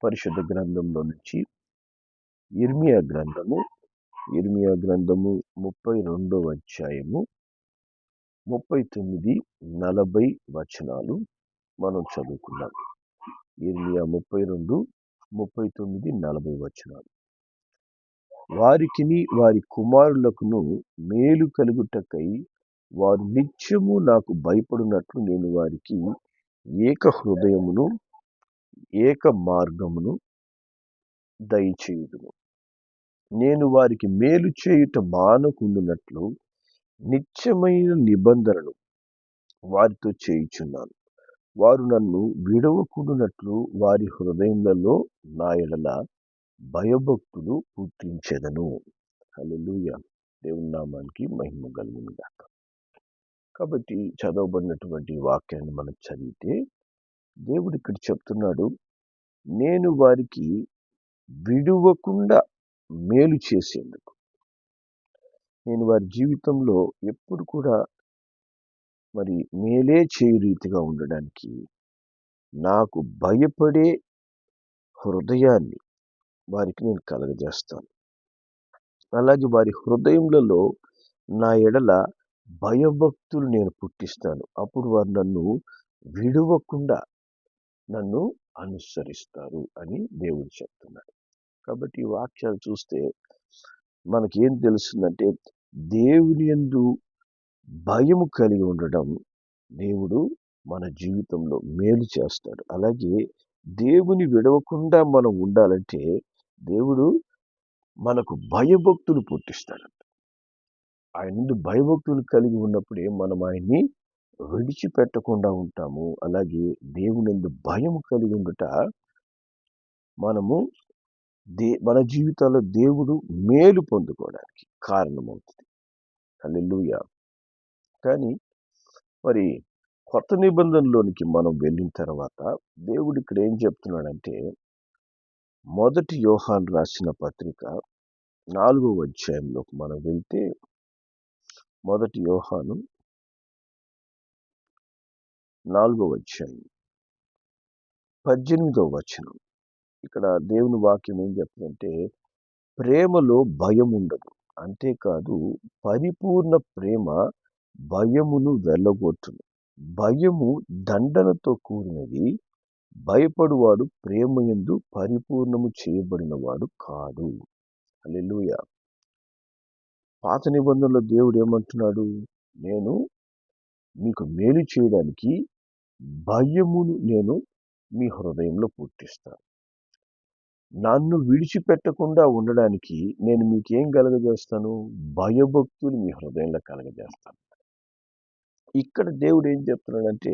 పరిశుద్ధ గ్రంథంలో నుంచి ఇర్మియా గ్రంథము 32వ అధ్యాయము 39, 40 వచనాలు మనం చదువుకున్నాం. ఇర్మియా 32, 39, 40 వచనాలు. వారికిని వారి కుమారులకును మేలు కలుగుటకై వారు నిత్యము నాకు భయపడినట్లు నేను వారికి ఏక హృదయమును ఏక మార్గమును దయచేయుదును. నేను వారికి మేలు చేయుట మానకుండునట్లు నిత్యమైన నిబంధనను వారితో చేయుచున్నాను. వారు నన్ను విడవకుండునట్లు వారి హృదయములలో నా ఎడల భయభక్తులు పుట్టించెదను. హల్లెలూయా. దేవుని నామానికి మహిమ కలుగును గాక. కాబట్టి చదవబడినటువంటి వాక్యాన్ని మనం చదివితే దేవుడు ఇక్కడ చెప్తున్నాడు, నేను వారికి విడువకుండా మేలు చేసేందుకు, నేను వారి జీవితంలో ఎప్పుడు కూడా మరి మేలే చేయు రీతిగా ఉండడానికి నాకు భయపడే హృదయాన్ని వారికి నేను కలగజేస్తాను. అలాగే వారి హృదయములలో నా ఎడల భయభక్తులు నేను పుట్టిస్తాను. అప్పుడు వారు నన్ను విడువకుండా నన్ను అనుసరిస్తారు అని దేవుడు చెప్తున్నాడు. కాబట్టి ఈ వాక్యాలు చూస్తే మనకేం తెలుస్తుందంటే, దేవుని యందు భయము కలిగి ఉండడం దేవుడు మన జీవితంలో మేలు చేస్తాడు. అలాగే దేవుని విడవకుండా మనం ఉండాలంటే దేవుడు మనకు భయభక్తులు పుట్టిస్తాడు. ఆయన నుండి భయభక్తులు కలిగి ఉన్నప్పుడే మనం ఆయన్ని విడిచిపెట్టకుండా ఉంటాము. అలాగే దేవుని యందు భయం కలిగి ఉండుట మనము మన జీవితాల్లో దేవుడు మేలు పొందుకోవడానికి కారణమవుతుంది. హల్లెలూయా. కానీ మరి కొత్త నిబంధనలోనికి మనం వెళ్ళిన తర్వాత దేవుడు ఇక్కడ ఏం చెప్తున్నాడంటే, 1 యోహాను రాసిన పత్రిక 4వ అధ్యాయంలోకి మనం వెళ్తే 1 యోహాను 4వ అధ్యాయం 18వ వచనం. ఇక్కడ దేవుని వాక్యం ఏం చెప్తుందంటే, ప్రేమలో భయం ఉండదు, అంతేకాదు పరిపూర్ణ ప్రేమ భయమును వెళ్ళగొట్టును. భయము దండనతో కూడినది, భయపడువాడు ప్రేమ యందు పరిపూర్ణము చేయబడిన వాడు కాడు. హల్లెలూయా. పాత నిబంధనలో దేవుడు ఏమంటున్నాడు? నేను మీకు మేలు చేయడానికి భయమును నేను మీ హృదయంలో పుట్టిస్తాను. నన్ను విడిచిపెట్టకుండా ఉండడానికి నేను మీకేం కలగజేస్తాను? భయభక్తులు మీ హృదయంలో కలగజేస్తాను. ఇక్కడ దేవుడు ఏం చెప్తున్నాడంటే,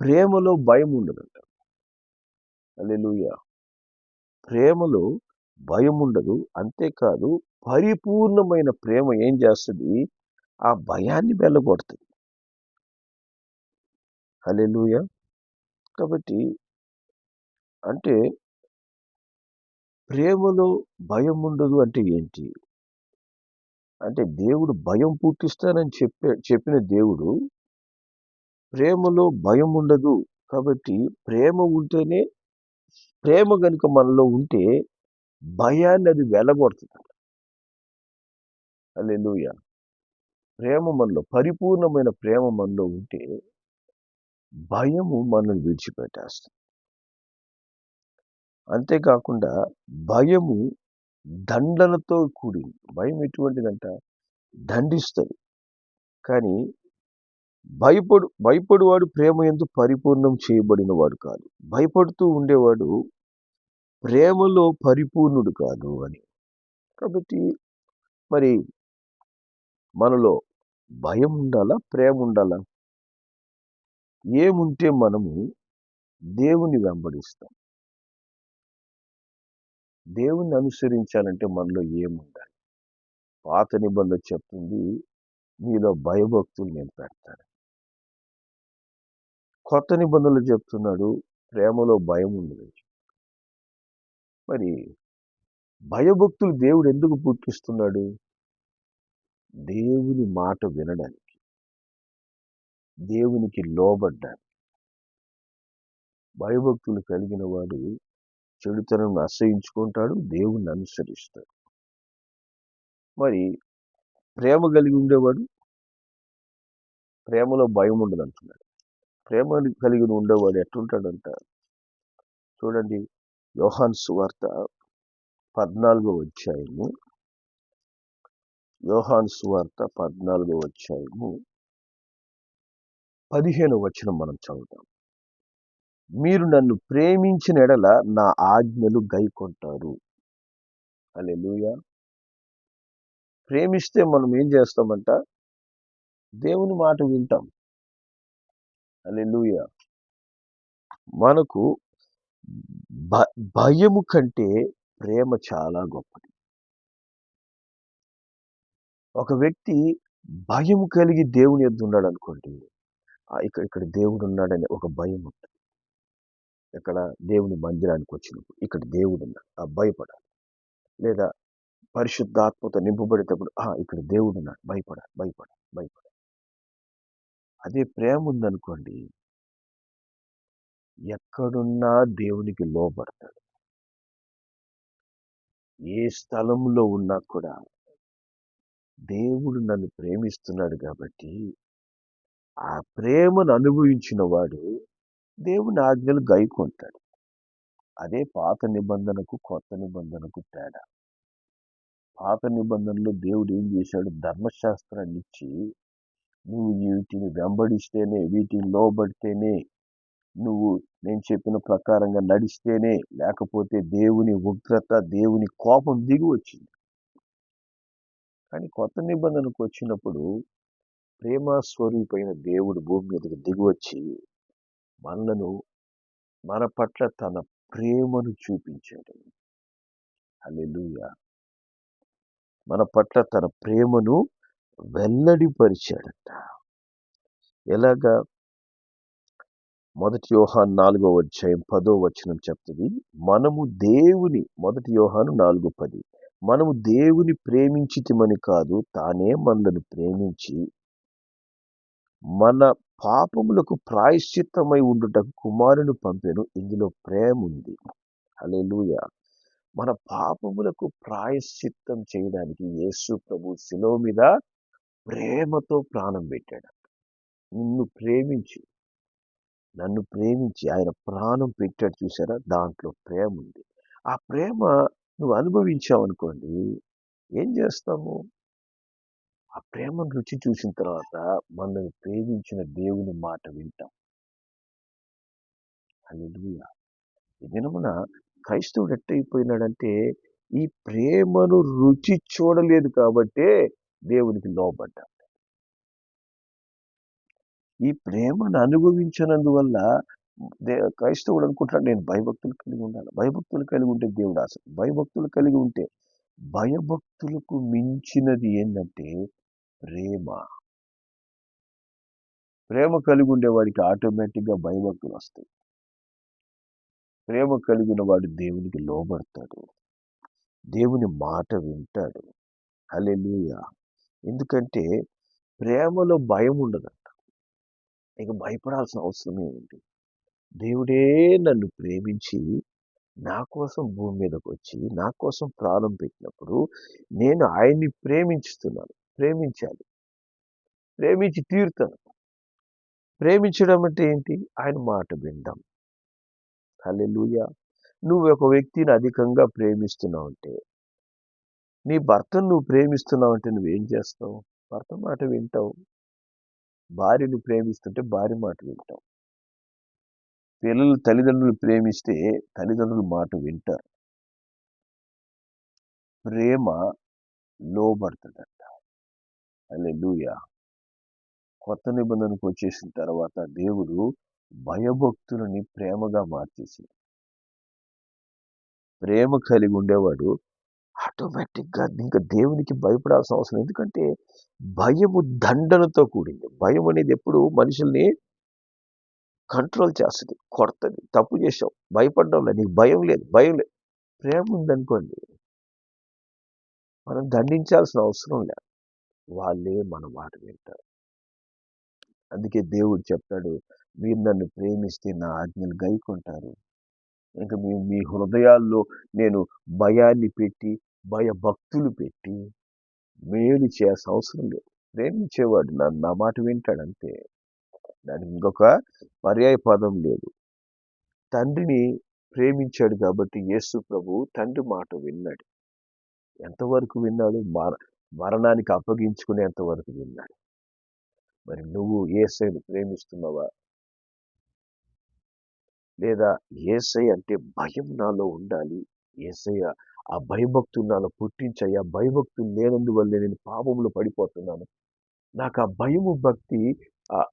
ప్రేమలో భయం ఉండదంట. హల్లెలూయా. ప్రేమలో భయం ఉండదు, అంతేకాదు పరిపూర్ణమైన ప్రేమ ఏం చేస్తుంది? ఆ భయాన్ని వెళ్ళగొడుతుంది. హల్లెలూయా. కాబట్టి అంటే ప్రేమలో భయం ఉండదు అంటే ఏంటి? అంటే దేవుడు భయం పుట్టిస్తానని చెప్పిన దేవుడు ప్రేమలో భయం ఉండదు. కాబట్టి ప్రేమ ఉంటేనే, ప్రేమ గనుక మనలో ఉంటే భయాన్ని అది వెళ్ళగొడుతుంది. హల్లెలూయా. ప్రేమ మనలో, పరిపూర్ణమైన ప్రేమ మనలో ఉంటే భయము మనల్ని విడిచిపెట్టేస్తుంది. అంతేకాకుండా భయము దండనతో కూడింది. భయం ఎటువంటిదంట? దండిస్తుంది. కానీ భయపడువాడు ప్రేమ యందు పరిపూర్ణం చేయబడిన వాడు కాదు. భయపడుతూ ఉండేవాడు ప్రేమలో పరిపూర్ణుడు కాదు అని. కాబట్టి మరి మనలో భయం ఉండాలా? ప్రేమ ఉండాలా? ఏముంటే మనము దేవుని వెంబడిస్తాం? దేవుని అనుసరించాలంటే మనలో ఏముండాలి? పాత నిబంధన చెప్తుంది, మీలో భయభక్తులు నేను పెడతాను. కొత్త నిబంధనలు చెప్తున్నాడు, ప్రేమలో భయం ఉండదు. మరి భయభక్తులు దేవుడు ఎందుకు పుట్టిస్తున్నాడు? దేవుని మాట వినడానికి, దేవునికి లోబడ్డానికి. భయభక్తులు కలిగిన వాడు చెడుతనం అసహించుకుంటాడు, దేవుణ్ణి అనుసరిస్తాడు. మరి ప్రేమ కలిగి ఉండేవాడు ప్రేమలో భయం ఉండదు అంటున్నాడు. ప్రేమ కలిగి ఉండేవాడు ఎట్లుంటాడంట చూడండి, యోహాను సువార్త 14వ అధ్యాయము, యోహాను సువార్త 14వ అధ్యాయము 15వ వచనం మనం చదువుతాం. మీరు నన్ను ప్రేమించిన ఎడల నా ఆజ్ఞలు గైకొంటారు. హల్లెలూయా. ప్రేమిస్తే మనం ఏం చేస్తామంట? దేవుని మాట వింటాం. హల్లెలూయా. మనకు భయము కంటే ప్రేమ చాలా గొప్పది. ఒక వ్యక్తి భయం కలిగి దేవుని యొద్ద ఉన్నాడు అనుకోండి, ఇక్కడ దేవుడు ఉన్నాడని ఒక భయం ఉంటుంది. ఇక్కడ దేవుని మందిరానికి వచ్చినప్పుడు ఇక్కడ దేవుడు ఉన్నాడు, భయపడాలి. లేదా పరిశుద్ధాత్మతో నింపబడేటప్పుడు ఇక్కడ దేవుడు ఉన్నాడు, భయపడాలి భయపడాలి భయపడాలి. అదే ప్రేమ ఉందనుకోండి, ఎక్కడున్నా దేవునికి లోబడతాడు. ఏ స్థలంలో ఉన్నా కూడా దేవుడు నన్ను ప్రేమిస్తున్నాడు కాబట్టి ఆ ప్రేమను అనుభవించిన వాడు దేవుని ఆజ్ఞలు గైకొంటాడు. అదే పాత నిబంధనకు కొత్త నిబంధనకు తేడా. పాత నిబంధనలో దేవుడు ఏం చేశాడు? ధర్మశాస్త్రాన్ని ఇచ్చి, నువ్వు వీటిని వెంబడిస్తేనే, వీటిని లోబడితేనే, నువ్వు నేను చెప్పిన ప్రకారంగా నడిస్తేనే, లేకపోతే దేవుని ఉగ్రత, దేవుని కోపం దిగి వచ్చింది. కానీ కొత్త నిబంధనకు వచ్చినప్పుడు ప్రేమ స్వరూపైన దేవుడు భూమి మీదకి దిగి వచ్చి మన పట్ల తన ప్రేమను చూపించాడు. హల్లెలూయా. మన పట్ల తన ప్రేమను వెల్లడిపరిచాడట. ఎలాగా? 1 యోహాను 4వ అధ్యాయం 10వ వచనం చెప్తుంది, మనము దేవుని 1 యోహాను 4:10 మనము దేవుని ప్రేమించితిమని కాదు, తానే మనలను ప్రేమించి మన పాపములకు ప్రాయశ్చిత్తమై ఉండుటకు కుమారుని పంపెను. ఇందులో ప్రేమ ఉంది. హల్లెలూయా. మన పాపములకు ప్రాయశ్చిత్తం చేయడానికి యేసు ప్రభు శిలువ మీద ప్రేమతో ప్రాణం పెట్టాడు. నన్ను ప్రేమించి ఆయన ప్రాణం పెట్టాడు చూసారా? దాంట్లో ప్రేమ ఉంది. ఆ ప్రేమ నువ్వు అనుభవించావనుకోండి, ఏం చేస్తాము? ఆ ప్రేమను రుచి చూసిన తర్వాత మనల్ని ప్రేమించిన దేవుని మాట వింటాం. హల్లెలూయా. ఈ దినమున క్రైస్తవుడు ఎట్టయిపోయినాడంటే, ఈ ప్రేమను రుచి చూడలేదు కాబట్టే దేవునికి లోబడ్డాడు. ఈ ప్రేమను అనుభవించినందువల్ల క్రైస్తవుడు అనుకుంటాడు, నేను భయభక్తులు కలిగి ఉండాలి. భయభక్తులు కలిగి ఉంటే దేవుడు ఆశ. భయభక్తులు కలిగి ఉంటే, భయభక్తులకు మించినది ఏంటంటే ప్రేమ. ప్రేమ కలిగి ఉండేవాడికి ఆటోమేటిక్గా భయభక్తులు వస్తాయి. ప్రేమ కలిగిన వాడు దేవునికి లోబడతాడు, దేవుని మాట వింటాడు. హల్లెలూయా. ఎందుకంటే ప్రేమలో భయం ఉండదంట. ఇక భయపడాల్సిన అవసరం ఏముంది? దేవుడే నన్ను ప్రేమించి నా కోసం భూమి మీదకి వచ్చి నా కోసం ప్రాణం పెట్టినప్పుడు నేను ఆయన్ని ప్రేమించాలి, ప్రేమించి తీరుతాను. ప్రేమించడం అంటే ఏంటి? ఆయన మాట వినడం. హల్లెలూయా. నువ్వు ఒక వ్యక్తిని అధికంగా ప్రేమిస్తున్నావంటే, నీ భర్తను నువ్వు ప్రేమిస్తున్నావంటే నువ్వేం చేస్తావు? భర్త మాట వింటావు. భార్యను ప్రేమిస్తుంటే భార్య మాట వింటావు. పిల్లలు తల్లిదండ్రులు ప్రేమిస్తే తల్లిదండ్రుల మాట వింటారు. ప్రేమ లోబడుతుందంట. హల్లెలూయా. కొత్త నిబంధనకు వచ్చేసిన తర్వాత దేవుడు భయభక్తులని ప్రేమగా మార్చేసింది. ప్రేమ కలిగి ఉండేవాడు ఆటోమేటిక్గా ఇంకా దేవునికి భయపడాల్సిన అవసరం. ఎందుకంటే భయము దండనతో కూడింది. భయం అనేది ఎప్పుడు మనుషుల్ని కంట్రోల్ చేస్తుంది, కొడుతుంది. తప్పు చేసావు, భయపడ్డం లేదు, నీకు భయం లేదు. ప్రేమ ఉందనుకోండి, మనం దండించాల్సిన అవసరం లేదు, వాళ్ళే మన మాట వింటారు. అందుకే దేవుడు చెప్తాడు, మీరు నన్ను ప్రేమిస్తే నా ఆజ్ఞలు గైకొంటారు. ఇంక మీ హృదయాల్లో నేను భయాన్ని పెట్టి, భయభక్తులు పెట్టి మేలు చేయాల్సిన అవసరం లేదు. ప్రేమించేవాడు నా మాట వింటాడంతే. దానికి ఇంకొక పర్యాయ పదం లేదు. తండ్రిని ప్రేమించాడు కాబట్టి యేసు ప్రభు తండ్రి మాట విన్నాడు. ఎంతవరకు విన్నాడు? మరణానికి అప్పగించుకునేంత వరకు విన్నాడు. మరి నువ్వు యేసయ్యను ప్రేమిస్తున్నావా? లేదా యేసయ్య అంటే భయం నాలో ఉండాలి. యేసయ్య ఆ భయభక్తులు నాలో పుట్టించయ్యా, భయభక్తులు లేనందువల్లే నేను పాపంలో పడిపోతున్నాను. నాకు ఆ భయము భక్తి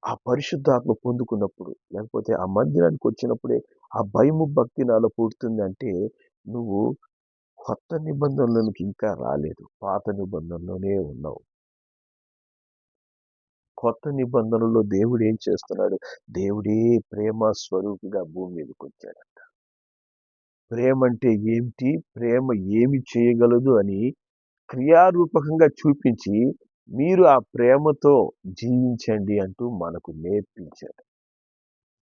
ఆ పరిశుద్ధాత్మ పొందుకున్నప్పుడు, లేకపోతే ఆ మందిరానికి వచ్చినప్పుడే ఆ భయము భక్తి నాలో పుడుతుందంటే నువ్వు కొత్త నిబంధనలోనికి ఇంకా రాలేదు. పాత నిబంధనలోనే ఉన్నావు. కొత్త నిబంధనలో దేవుడు ఏం చేస్తున్నాడు? దేవుడే ప్రేమ స్వరూపిగా భూమి మీదకి వచ్చాడు. ప్రేమ అంటే ఏమిటి? ప్రేమ ఏమి చేయగలదు అని క్రియారూపకంగా చూపించి మీరు ఆ ప్రేమతో జీవించండి అంటూ మనకు నేర్పించాడు.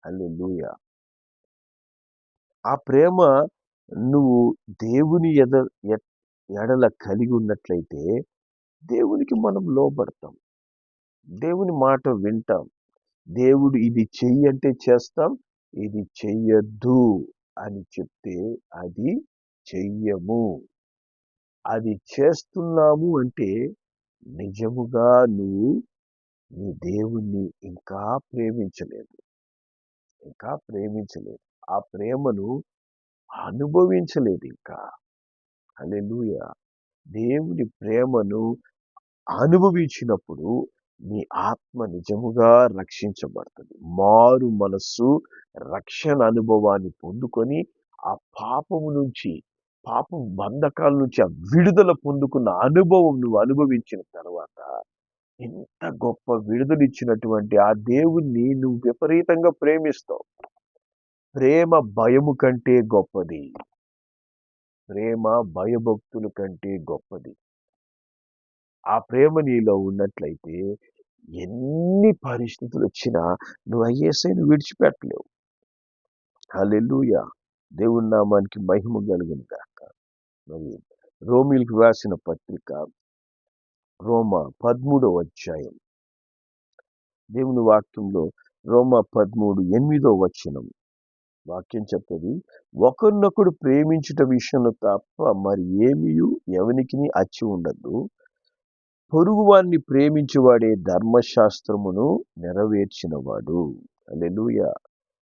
హల్లెలూయా. ఆ ప్రేమ నువ్వు దేవుని ఎడల కలిగి ఉన్నట్లయితే దేవునికి మనం లోబడతాం. దేవుని మాట వింటాం. దేవుడు ఇది చెయ్యి అంటే చేస్తాం, ఇది చెయ్యొద్దు అని చెప్తే అది చెయ్యము. అది చేస్తున్నాము అంటే నిజముగా నువ్వు నీ దేవుణ్ణి ఇంకా ప్రేమించలేదు. ఇంకా ప్రేమించలేదు. ఆ ప్రేమను అనుభవించలేదు ఇంకా. హల్లెలూయా. దేవుని ప్రేమను అనుభవించినప్పుడు నీ ఆత్మ నిజముగా రక్షించబడుతుంది. మారు మనస్సు రక్షణ అనుభవాన్ని పొందుకొని ఆ పాపము నుంచి, పాపం బంధకాల నుంచి ఆ విడుదల పొందుకున్న అనుభవం నువ్వు అనుభవించిన తర్వాత ఎంత గొప్ప విడుదలిచ్చినటువంటి ఆ దేవుణ్ణి నువ్వు విపరీతంగా ప్రేమిస్తావు. ప్రేమ భయము కంటే గొప్పది. ప్రేమ భయభక్తుల కంటే గొప్పది. ఆ ప్రేమ నీలో ఉన్నట్లయితే ఎన్ని పరిస్థితులు వచ్చినా నువ్వు ఆ యేసయ్యను విడిచిపెట్టలేవు. హల్లెలూయా. దేవుని నామానికి మహిమ కలుగును గాక. మరి రోమీయులకు రాసిన పత్రిక రోమా 13వ అధ్యాయం. దేవుని వాక్యంలో రోమా 13:8 వచనం వాక్యం చెప్తుంది, ఒకరినొకడు ప్రేమించుట విషయంలో తప్ప మరి ఏమీయు ఎవనికిని అచ్చి ఉండదు. పొరుగువారిని ప్రేమించువాడే ధర్మశాస్త్రమును నెరవేర్చినవాడు. హల్లెలూయా.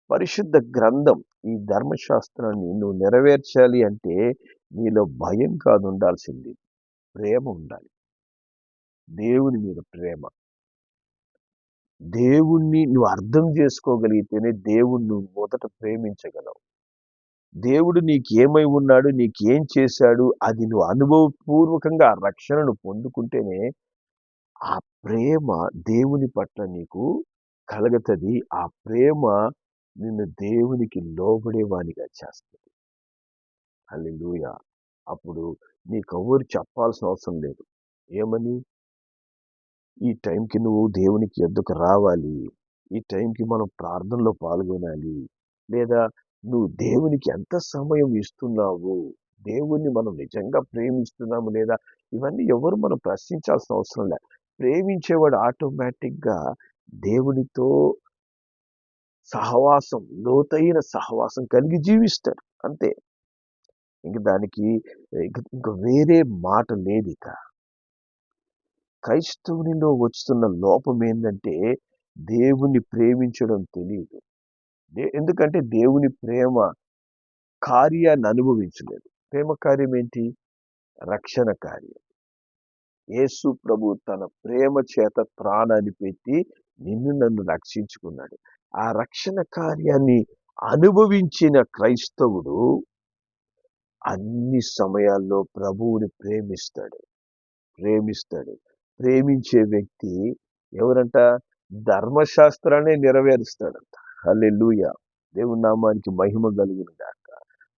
పరిశుద్ధ గ్రంథం ఈ ధర్మశాస్త్రాన్ని నువ్వు నెరవేర్చాలి అంటే నీలో భయం కాదు ఉండాల్సింది, ప్రేమ ఉండాలి. దేవుని మీద ప్రేమ. దేవుణ్ణి నువ్వు అర్థం చేసుకోగలిగితేనే దేవుణ్ణి నువ్వు మొదట ప్రేమించగలవు. దేవుడు నీకేమై ఉన్నాడు, నీకేం చేశాడు, అది నువ్వు అనుభవపూర్వకంగా ఆ రక్షణను పొందుకుంటేనే ఆ ప్రేమ దేవుని పట్ల నీకు కలగతది. ఆ ప్రేమ నిన్ను దేవునికి లోబడేవానిగా చేస్తుంది. హల్లెలూయా. అప్పుడు నీకెవ్వరు చెప్పాల్సిన అవసరం లేదు. ఏమని? ఈ టైంకి నువ్వు దేవునికి యొద్దకు రావాలి. ఈ టైంకి మనం ప్రార్థనలో పాల్గొనాలి. లేదా నువ్వు దేవునికి ఎంత సమయం ఇస్తున్నావు? దేవుణ్ణి మనం నిజంగా ప్రేమిస్తున్నాము లేదా? ఇవన్నీ ఎవరు మనం ప్రశ్నించాల్సిన అవసరం లే. ప్రేమించేవాడు ఆటోమేటిక్‌గా దేవునితో సహవాసం, లోతైన సహవాసం కలిగి జీవిస్తాడు. అంతే. ఇంక దానికి ఇంక వేరే మాట లేదిక. క్రైస్తవునిలో వస్తున్న లోపం ఏందంటే దేవుణ్ణి ప్రేమించడం తెలీదు. ఎందుకంటే దేవుని ప్రేమ కార్యాన్ని అనుభవించలేదు. ప్రేమ కార్యం ఏంటి? రక్షణ కార్యం. యేసు ప్రభు తన ప్రేమ చేత ప్రాణాన్ని పెట్టి నిన్ను నన్ను రక్షించుకున్నాడు. ఆ రక్షణ కార్యాన్ని అనుభవించిన క్రైస్తవుడు అన్ని సమయాల్లో ప్రభువుని ప్రేమిస్తాడు. ప్రేమిస్తాడు. ప్రేమించే వ్యక్తి ఎవరంట? ధర్మశాస్త్రాన్ని నెరవేరుస్తాడంట. హల్లెలూయా. దేవుని నామానికి మహిమ కలుగును గాక.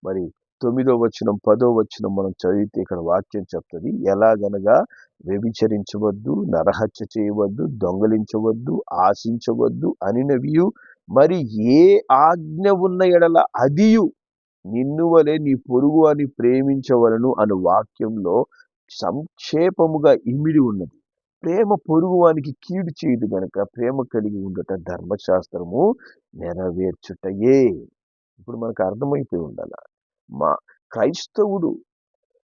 మరి 9వ వచనం 10వ వచనం మనం చదివితే ఇక్కడ వాక్యం చెప్తుంది, ఎలాగనగా వ్యభిచరించవద్దు, నరహత్య చేయవద్దు, దొంగలించవద్దు, ఆశించవద్దు అనినవియు మరి ఏ ఆజ్ఞ ఉన్న ఎడల అదియు నిన్ను వలె నీ పొరుగు అని ప్రేమించవలను అను వాక్యంలో సంక్షేపముగా ఇమిడి ఉన్నది. ప్రేమ పొరుగువానికి కీడు చేయదు గనక ప్రేమ కలిగి ఉండట ధర్మశాస్త్రము నెరవేర్చుటయే. ఇప్పుడు మనకు అర్థమైపోయి ఉండాల. మా క్రైస్తవుడు,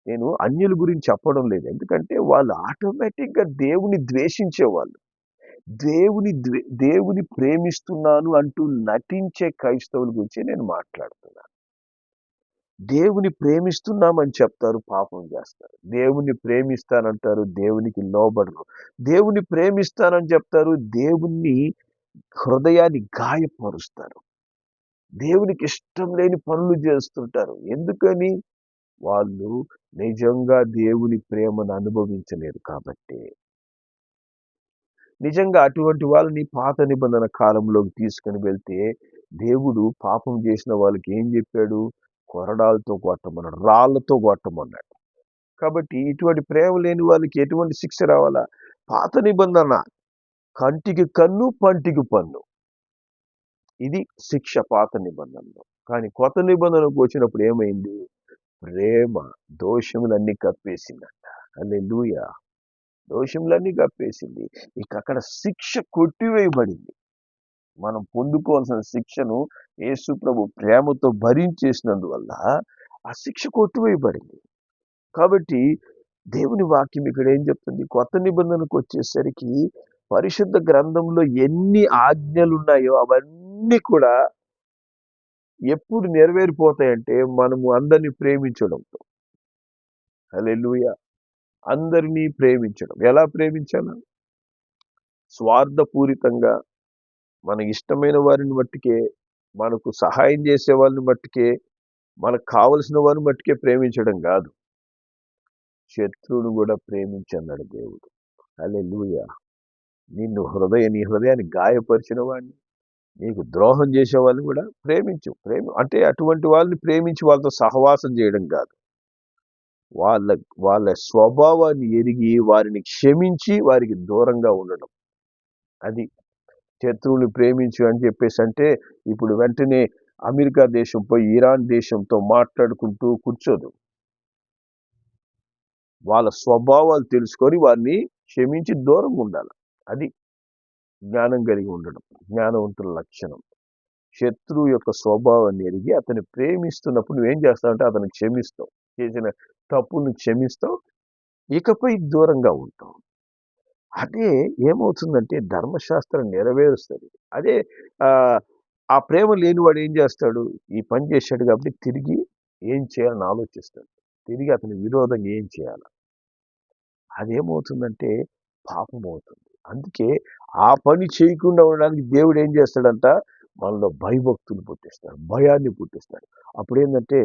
నేను అన్యుల గురించి చెప్పడం లేదు, ఎందుకంటే వాళ్ళు ఆటోమేటిక్గా దేవుని ద్వేషించేవాళ్ళు. దేవుని ప్రేమిస్తున్నాను అంటూ నటించే క్రైస్తవుల గురించి నేను మాట్లాడుతున్నాను. దేవుని ప్రేమిస్తున్నామని చెప్తారు, పాపం చేస్తారు. దేవుని ప్రేమిస్తానంటారు, దేవునికి లోబడరు. దేవుని ప్రేమిస్తానని చెప్తారు, దేవుని హృదయాన్ని గాయపరుస్తారు. దేవునికి ఇష్టం లేని పనులు చేస్తుంటారు. ఎందుకని? వాళ్ళు నిజంగా దేవుని ప్రేమను అనుభవించలేరు కాబట్టి. నిజంగా అటువంటి వాళ్ళని పాత నిబంధన కాలంలోకి తీసుకుని వెళ్తే దేవుడు పాపం చేసిన వాళ్ళకి ఏం చెప్పాడు? కొరడాలతో కొట్టమన్నాడు, రాళ్లతో కొట్టమన్నాడు. కాబట్టి ఇటువంటి ప్రేమ లేని వాళ్ళకి ఎటువంటి శిక్ష రావాలా? పాత నిబంధన కంటికి కన్ను, పంటికి పన్ను, ఇది శిక్ష పాత నిబంధనలో. కానీ కొత్త నిబంధనకు వచ్చినప్పుడు ఏమైంది? ప్రేమ దోషములన్నీ కప్పేసిందంట. హల్లెలూయా. దోషములన్నీ కప్పేసింది. ఇక అక్కడ శిక్ష కొట్టివేయబడింది. మనం పొందుకోవాల్సిన శిక్షను యేసు ప్రభు ప్రేమతో భరించేసినందువల్ల ఆ శిక్ష కొట్టివేయబడింది. కాబట్టి దేవుని వాక్యం ఇక్కడ ఏం చెప్తుంది? కొత్త నిబంధనకు వచ్చేసరికి పరిశుద్ధ గ్రంథంలో ఎన్ని ఆజ్ఞలు ఉన్నాయో అవన్నీ కూడా ఎప్పుడు నెరవేరిపోతాయంటే మనము అందరినీ ప్రేమించడంతో. హల్లెలూయా. అందరినీ ప్రేమించడం. ఎలా ప్రేమించాలా? స్వార్థపూరితంగా మన ఇష్టమైన వారిని మట్టుకే, మనకు సహాయం చేసే వాళ్ళని మట్టుకే, మనకు కావలసిన వారిని మట్టుకే ప్రేమించడం కాదు, శత్రువును కూడా ప్రేమించన్నాడు దేవుడు. హల్లెలూయా. నీ హృదయాన్ని గాయపరిచిన వాడిని, నీకు ద్రోహం చేసే వాళ్ళని కూడా ప్రేమించు. అంటే అటువంటి వాళ్ళని ప్రేమించి వాళ్ళతో సహవాసం చేయడం కాదు, వాళ్ళ వాళ్ళ స్వభావాన్ని ఎరిగి వారిని క్షమించి వారికి దూరంగా ఉండడం. అది శత్రువుని ప్రేమించు అని చెప్పేసి అంటే ఇప్పుడు వెంటనే అమెరికా దేశం పోయి ఇరాన్ దేశంతో మాట్లాడుకుంటూ కూర్చోదు. వాళ్ళ స్వభావాలు తెలుసుకొని వారిని క్షమించి దూరంగా ఉండాలి. అది జ్ఞానం కలిగి ఉండడం, జ్ఞానవంతుల లక్షణం. శత్రువు యొక్క స్వభావాన్ని ఎరిగి అతన్ని ప్రేమిస్తున్నప్పుడు నువ్వేం చేస్తావంటే అతను క్షమిస్తావు, చేసిన తప్పును క్షమిస్తావు, ఇకపై దూరంగా ఉంటావు. అదే ఏమవుతుందంటే ధర్మశాస్త్రం నెరవేరుస్తుంది. అదే ఆ ప్రేమ లేనివాడు ఏం చేస్తాడు? ఈ పని చేశాడు కాబట్టి తిరిగి ఏం చేయాలని ఆలోచిస్తాడు, తిరిగి అతని విరోధంగా ఏం చేయాలి. అదేమవుతుందంటే పాపం అవుతుంది. అందుకే ఆ పని చేయకుండా ఉండడానికి దేవుడు ఏం చేస్తాడంట? మనలో భయభక్తులు పుట్టిస్తాడు, భయాన్ని పుట్టిస్తాడు. అప్పుడు ఏంటంటే,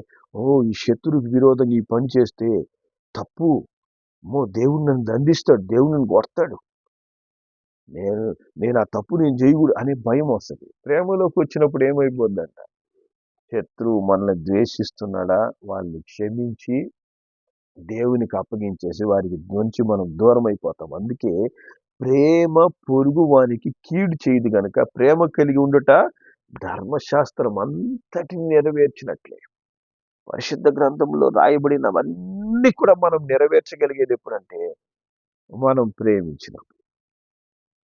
ఈ శత్రువుకి విరోధంగా ఈ పని చేస్తే తప్పు, దేవుడు నన్ను దండిస్తాడు, దేవుడు నన్ను కొడతాడు, నేను ఆ తప్పు నేను చేయకూడదు అనే భయం వస్తుంది. ప్రేమలోకి వచ్చినప్పుడు ఏమైపోద్దంట? శత్రువు మనల్ని ద్వేషిస్తున్నాడా, వాళ్ళని క్షమించి దేవునికి అప్పగించేసి వారికి నుంచి మనం దూరం అయిపోతాం. అందుకే ప్రేమ పొరుగు వానికి కీడు చేయదు గనక ప్రేమ కలిగి ఉండట ధర్మశాస్త్రం అంతటిని నెరవేర్చినట్లే. పరిశుద్ధ గ్రంథంలో రాయబడినవన్నీ కూడా మనం నెరవేర్చగలిగేది ఎప్పుడంటే మనం ప్రేమించినప్పుడు.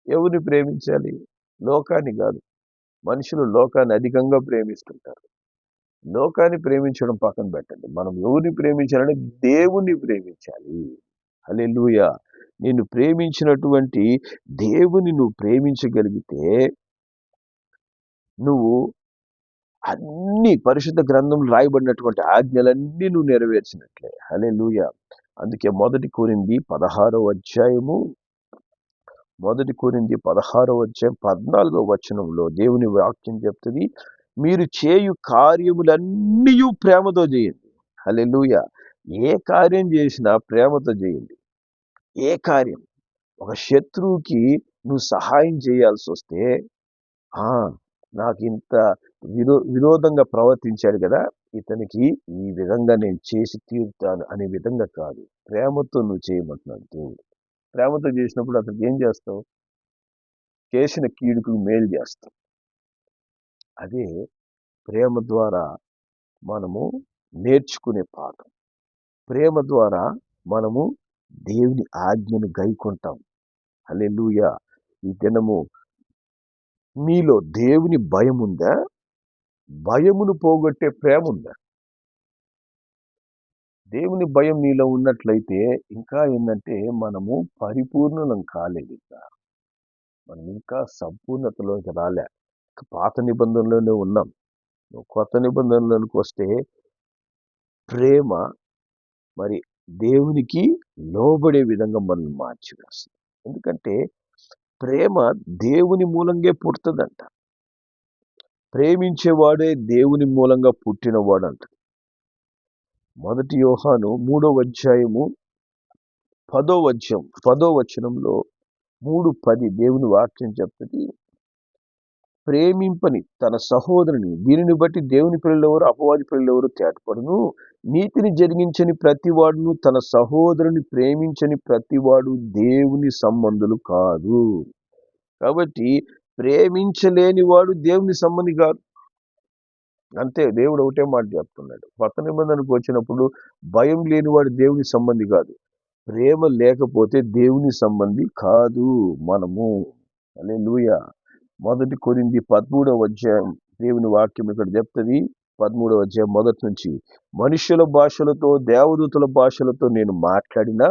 ఎవరిని ప్రేమించాలి? లోకాన్ని కాదు. మనుషులు లోకాన్ని అధికంగా ప్రేమిస్తుంటారు. లోకాన్ని ప్రేమించడం పక్కన పెట్టండి. మనం ఎవరిని ప్రేమించాలంటే దేవుణ్ణి ప్రేమించాలి. హల్లెలూయా. నిన్ను ప్రేమించినటువంటి దేవుని నువ్వు ప్రేమించగలిగితే నువ్వు అన్ని పరిశుద్ధ గ్రంథంలో రాయబడినటువంటి ఆజ్ఞలన్నీ నువ్వు నెరవేర్చినట్లే. హల్లెలూయా. అందుకే 1 కొరింథీ 16వ అధ్యాయము 14వ వచనంలో దేవుని వాక్యం చెప్తుంది, మీరు చేయు కార్యములన్నీ ప్రేమతో చేయండి. హల్లెలూయా. ఏ కార్యం చేసినా ప్రేమతో చేయండి. ఏ కార్యం? ఒక శత్రువుకి నువ్వు సహాయం చేయాల్సి వస్తే, నాకు ఇంత విరోధంగా ప్రవర్తించాడు కదా, ఇతనికి ఈ విధంగా నేను చేసి తీరుతాను అనే విధంగా కాదు, ప్రేమతో నువ్వు చేయమంటున్నాడు దేవుడు. ప్రేమతో చేసినప్పుడు అతనికి ఏం చేస్తావు? చేసిన కీడుకు మేలు చేస్తావు. అదే ప్రేమ ద్వారా మనము నేర్చుకునే పాఠం. ప్రేమ ద్వారా మనము దేవుని ఆజ్ఞను గైకొంటాం. హల్లెలూయా! ఈ దినము మీలో దేవుని భయం ఉందా? భయమును పోగొట్టే ప్రేమ ఉందా? దేవుని భయం నీలో ఉన్నట్లయితే ఇంకా ఏంటంటే మనము పరిపూర్ణులం కాలేదు. మనం ఇంకా సంపూర్ణతలోకి రాలే. పాత నిబంధనలోనే ఉన్నాం. నువ్వు కొత్త నిబంధనలోనికి వస్తే ప్రేమ మరి దేవునికి లోబడే విధంగా మనల్ని మార్చివేస్తుంది. ఎందుకంటే ప్రేమ దేవుని మూలంగా పుడుతుందంట. ప్రేమించేవాడే దేవుని మూలంగా పుట్టినవాడంట. 1 యోహాను 3వ అధ్యాయము 10వ వచనంలో 3:10 దేవుని వాక్యం చెప్తుంది. ప్రేమింపని తన సహోదరుని దీనిని బట్టి దేవుని పిల్లలెవరు అపవాది పిల్లలెవరు తేటపడును. నీతిని జరిగించని ప్రతివాడును తన సహోదరుని ప్రేమించని ప్రతివాడు దేవుని సంబంధులు కాదు. కాబట్టి ప్రేమించలేని వాడు దేవుని సంబంధి కాదు. అంతే, దేవుడు ఒకటే మాట చెప్తున్నాడు. కొత్త నిబంధనకు వచ్చినప్పుడు భయం లేనివాడు దేవుని సంబంధి కాదు. ప్రేమ లేకపోతే దేవుని సంబంధి కాదు మనము. హల్లెలూయా! 1 కొరింథీ 13వ అధ్యాయం దేవుని వాక్యం ఇక్కడ చెప్తుంది. 13వ అధ్యాయం మొదటి నుంచి, మనుషుల భాషలతో దేవదూతల భాషలతో నేను మాట్లాడినా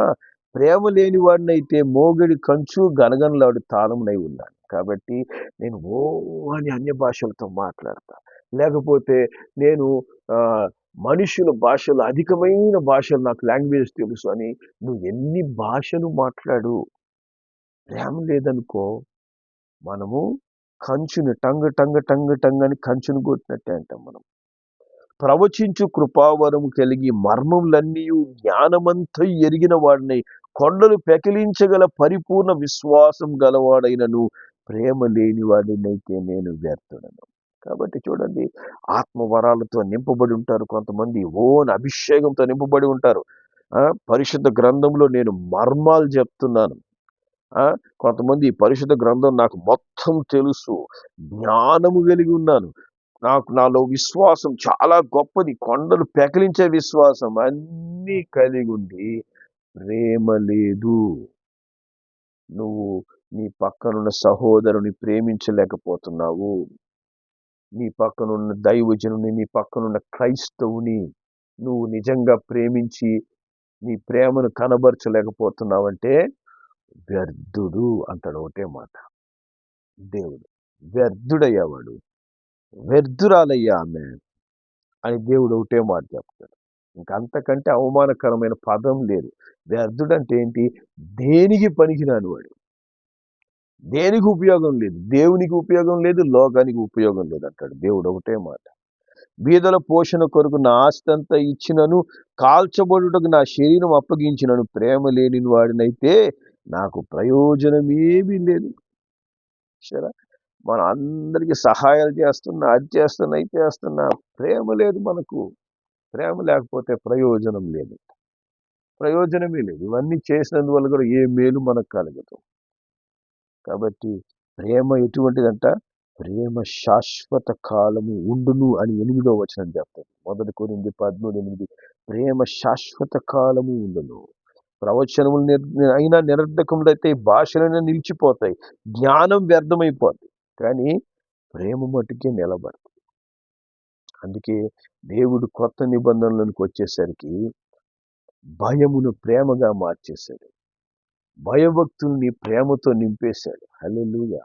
ప్రేమ లేని వాడినైతే మోగడి కంచు గనగనలాడు తాళమునై ఉన్నాను. కాబట్టి నేను అని అన్య భాషలతో మాట్లాడతా, లేకపోతే నేను మనుషుల భాషలు అధికమైన భాషలు నాకు లాంగ్వేజ్ తెలుసు అని నువ్వు ఎన్ని భాషలు మాట్లాడు, ప్రేమ లేదనుకో మనము కంచుని టంగ్ అని కంచును కొట్టినట్టే అంటాం మనం. ప్రవచించు కృపావరము కలిగి మర్మములన్నీ జ్ఞానమంతా ఎరిగిన వాడిని కొండలు పెకిలించగల పరిపూర్ణ విశ్వాసం గలవాడైనను ప్రేమ లేని వాడినైతే నేను వ్యర్థుడను. కాబట్టి చూడండి, ఆత్మవరాలతో నింపబడి ఉంటారు కొంతమంది, అభిషేకంతో నింపబడి ఉంటారు. పరిశుద్ధ గ్రంథంలో నేను మర్మాలు చెప్తున్నాను. కొంతమంది పరిశుద్ధ గ్రంథం నాకు మొత్తం తెలుసు, జ్ఞానము కలిగి ఉన్నాను, నాలో విశ్వాసం చాలా గొప్పది, కొండలు పెకిలించే విశ్వాసం అన్నీ కలిగి ఉండి ప్రేమ లేదు. నువ్వు నీ పక్కనున్న సహోదరుని ప్రేమించలేకపోతున్నావు. నీ పక్కనున్న దైవజనుని, నీ పక్కనున్న క్రైస్తవుని నువ్వు నిజంగా ప్రేమించి నీ ప్రేమను కనబరచలేకపోతున్నావంటే వ్యర్థుడు అంటాడు. ఒకటే మాట దేవుడు, వ్యర్థుడయ్యావాడు, వ్యర్థురాలయ్యా ఆమె అని దేవుడు ఒకటే మాట చెప్తాడు. ఇంకంతకంటే అవమానకరమైన పదం లేదు. వ్యర్థుడు అంటే ఏంటి? దేనికి పనికిరాని వాడు, దేనికి ఉపయోగం లేదు, దేవునికి ఉపయోగం లేదు, లోకానికి ఉపయోగం లేదు అంటాడు దేవుడు. ఒకటే మాట, బీదల పోషణ కొరకు నా ఆస్తి అంతా ఇచ్చినను, కాల్చబడుటకు నా శరీరం అప్పగించినను ప్రేమ లేని వాడినైతే నాకు ప్రయోజనమేమీ లేదు. సరే, మనం అందరికీ సహాయాలు చేస్తున్నా, అది చేస్తున్నా, ఇది చేస్తున్నా, ప్రేమ లేదు మనకు. ప్రేమ లేకపోతే ప్రయోజనం లేదు, ప్రయోజనమే లేదు. ఇవన్నీ చేసినందువల్ల కూడా ఏ మేలు మనకు కలగదు. కాబట్టి ప్రేమ ఎటువంటిదంట? ప్రేమ శాశ్వత కాలము ఉండును అని 8వ వచనం చెప్తాడు. 1 కొరింథీ 13:8, ప్రేమ శాశ్వత కాలము ఉండును. ప్రవచనములు అయినా నిరర్ధకములైతే, భాషలైనా నిలిచిపోతాయి, జ్ఞానం వ్యర్థమైపోద్ది, కానీ ప్రేమ మటుకే నిలబడదు. అందుకే దేవుడు కొత్త నిబంధనలకు వచ్చేసరికి భయమును ప్రేమగా మార్చేశాడు, భయభక్తుల్ని ప్రేమతో నింపేశాడు. హల్లెలూయా!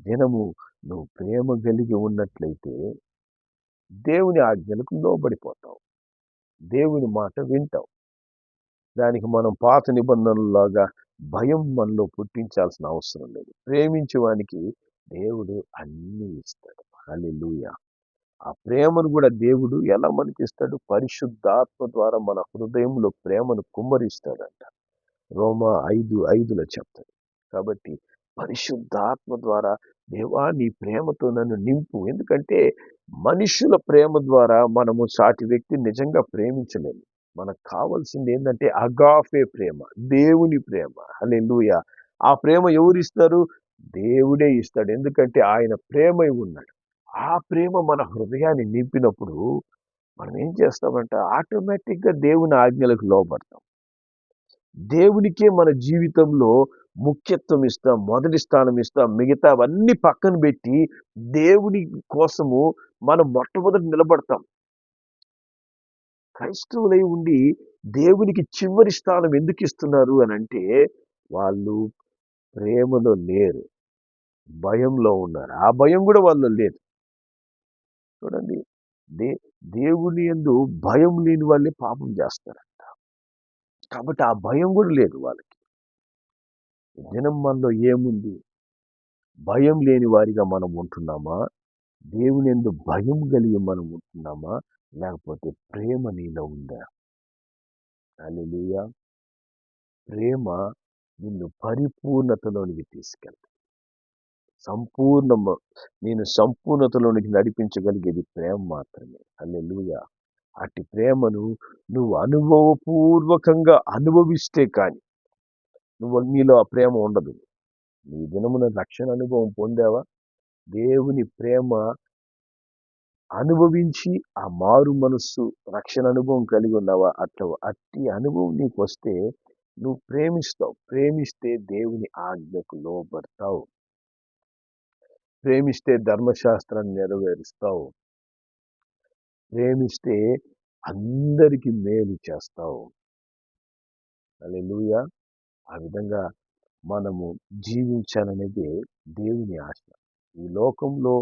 దినము నువ్వు ప్రేమ కలిగి ఉన్నట్లయితే దేవుని ఆజ్ఞలకు లోబడిపోతావు, దేవుని మాట వింటావు. దానికి మనం పాత నిబంధనలాగా భయం మనలో పుట్టించాల్సిన అవసరం లేదు. ప్రేమించేవానికి దేవుడు అన్నీ ఇస్తాడు. హల్లెలూయా! ఆ ప్రేమను కూడా దేవుడు ఎలా మనకిస్తాడు? పరిశుద్ధాత్మ ద్వారా మన హృదయంలో ప్రేమను కుమ్మరిస్తాడంట. రోమా 5:5లో చెప్తాడు. కాబట్టి పరిశుద్ధాత్మ ద్వారా దేవా నీ ప్రేమతో నన్ను నింపు. ఎందుకంటే మనుషుల ప్రేమ ద్వారా మనము సాటి వ్యక్తిని నిజంగా ప్రేమించలేము. మనకు కావాల్సింది ఏంటంటే అగాఫే ప్రేమ, దేవుని ప్రేమ. హల్లెలూయా! ఆ ప్రేమ ఎవరు ఇస్తారు? దేవుడే ఇస్తాడు. ఎందుకంటే ఆయన ప్రేమై ఉన్నాడు. ఆ ప్రేమ మన హృదయాన్ని నింపినప్పుడు మనం ఏం చేస్తామంటే ఆటోమేటిక్‌గా దేవుని ఆజ్ఞలకు లోబడతాం. దేవునికే మన జీవితంలో ముఖ్యత్వం ఇస్తాం. మొదటి స్థానం ఇస్తాం. మిగతావన్నీ పక్కన పెట్టి దేవుని కోసము మనం మొట్టమొదట నిలబడతాం. క్రైస్తవులై ఉండి దేవునికి చివరి స్థానం ఎందుకు ఇస్తున్నారు అనంటే వాళ్ళు ప్రేమలో లేరు. భయంలో ఉన్నారు. ఆ భయం కూడా వాళ్ళలో లేదు. చూడండి. దే దేవుని యందు భయం లేని వాళ్ళే పాపం చేస్తారు. కాబట్టి ఆ భయం కూడా లేదు వాళ్ళకి. ఈ దినం మనలో ఏముంది? భయం లేని వారిగా మనం ఉంటున్నామా? దేవుని యందు భయం కలిగి మనం ఉంటున్నామా? లేకపోతే ప్రేమ నీలో ఉందా? హల్లెలూయా! ప్రేమ నిన్ను పరిపూర్ణతలోనికి తీసుకెళ్తుంది. సంపూర్ణము నేను సంపూర్ణతలోనికి నడిపించగలిగేది ప్రేమ మాత్రమే. హల్లెలూయా! అట్టి ప్రేమను నువ్వు అనుభవపూర్వకంగా అనుభవిస్తే కానీ నీలో ఆ ప్రేమ ఉండదు. నీ దినమున రక్షణ అనుభవం పొందావా? దేవుని ప్రేమ అనుభవించి ఆ మారు మనస్సు రక్షణ అనుభవం కలిగి ఉన్నావా? అట్టి అనుభవం నీకొస్తే నువ్వు ప్రేమిస్తావు. ప్రేమిస్తే దేవుని ఆజ్ఞకు లోబడతావు. ప్రేమిస్తే ధర్మశాస్త్రాన్ని నెరవేరుస్తావు. ప్రేమిస్తే అందరికి మేలు చేస్తావు. హల్లెలూయా! ఆ విధంగా మనము జీవించాలనేదే దేవుని ఆశ. ఈ లోకంలో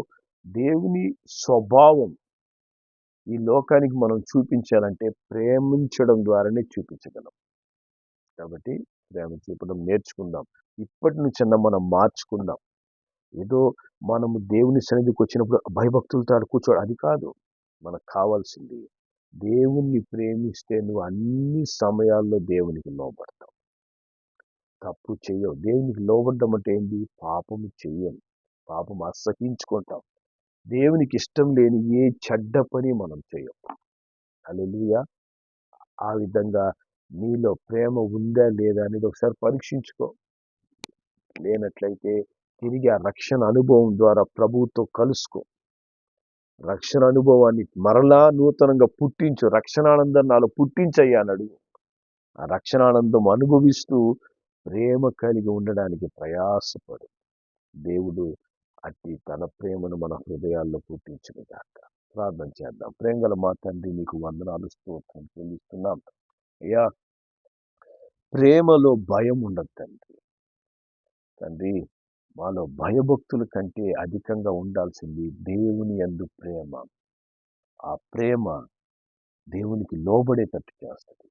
దేవుని స్వభావం ఈ లోకానికి మనం చూపించాలంటే ప్రేమించడం ద్వారానే చూపించగలం. కాబట్టి ప్రేమ చూపడం నేర్చుకుందాం. ఇప్పటి నుంచన్నా మనం మార్చుకుందాం. ఏదో మనము దేవుని సన్నిధికి వచ్చినప్పుడు భయభక్తులతో ఆడ కూర్చోడు అది కాదు. మనకు కావాల్సింది దేవుణ్ణి ప్రేమిస్తే నువ్వు అన్ని సమయాల్లో దేవునికి లోబడతావు. తప్పు చెయ్యవు. దేవునికి లోబడ్డం అంటే ఏంటి? పాపము చెయ్యం. పాపం అసహించుకుంటాం. దేవునికి ఇష్టం లేని ఏ చెడ్డ పని మనం చేయం. హల్లెలూయా! ఆ విధంగా నీలో ప్రేమ ఉందా లేదా అనేది ఒకసారి పరీక్షించుకో. లేనట్లయితే తిరిగి ఆ రక్షణ అనుభవం ద్వారా ప్రభువుతో కలుసుకో. రక్షణ అనుభవాన్ని మరలా నూతనంగా పుట్టించు. రక్షణానందం నాలో పుట్టించయ్యా అని అడుగు. ఆ రక్షణానందం అనుభవిస్తూ ప్రేమ కలిగి ఉండడానికి ప్రయాసపడు. దేవుడు అట్టి తన ప్రేమను మన హృదయాల్లో పుట్టించునుగాక. ప్రార్థన చేద్దాం. ప్రేమగల మా తండ్రి నీకు వందనాలు స్తోత్రం చెల్లిస్తున్నాం. అయ్యా ప్రేమలో భయం ఉండదు తండ్రి. తండ్రి మాలో భయభక్తుల కంటే అధికంగా ఉండాల్సింది దేవుని యందు ప్రేమ. ఆ ప్రేమ దేవునికి లోబడేటట్టు చేస్తుంది.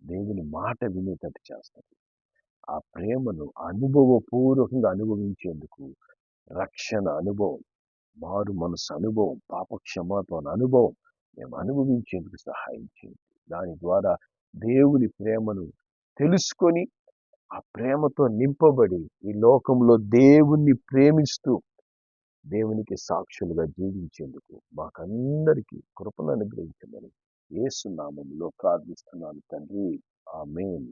దేవుని మాట వినేటట్టు చేస్తుంది. ఆ ప్రేమను అనుభవపూర్వకంగా అనుభవించేందుకు రక్షణ అనుభవం, మారు మనసు అనుభవం, పాప క్షమాపణ అనుభవం మేము అనుభవించేందుకు సహాయం చేయండి. దాని ద్వారా దేవుని ప్రేమను తెలుసుకొని ఆ ప్రేమతో నింపబడి ఈ లోకంలో దేవుణ్ణి ప్రేమిస్తూ దేవునికి సాక్షులుగా జీవించేందుకు మాకందరికీ కృపను అనుగ్రహించమని యేసు నామములో ప్రార్థిస్తున్నాను తండ్రి. ఆమేన్.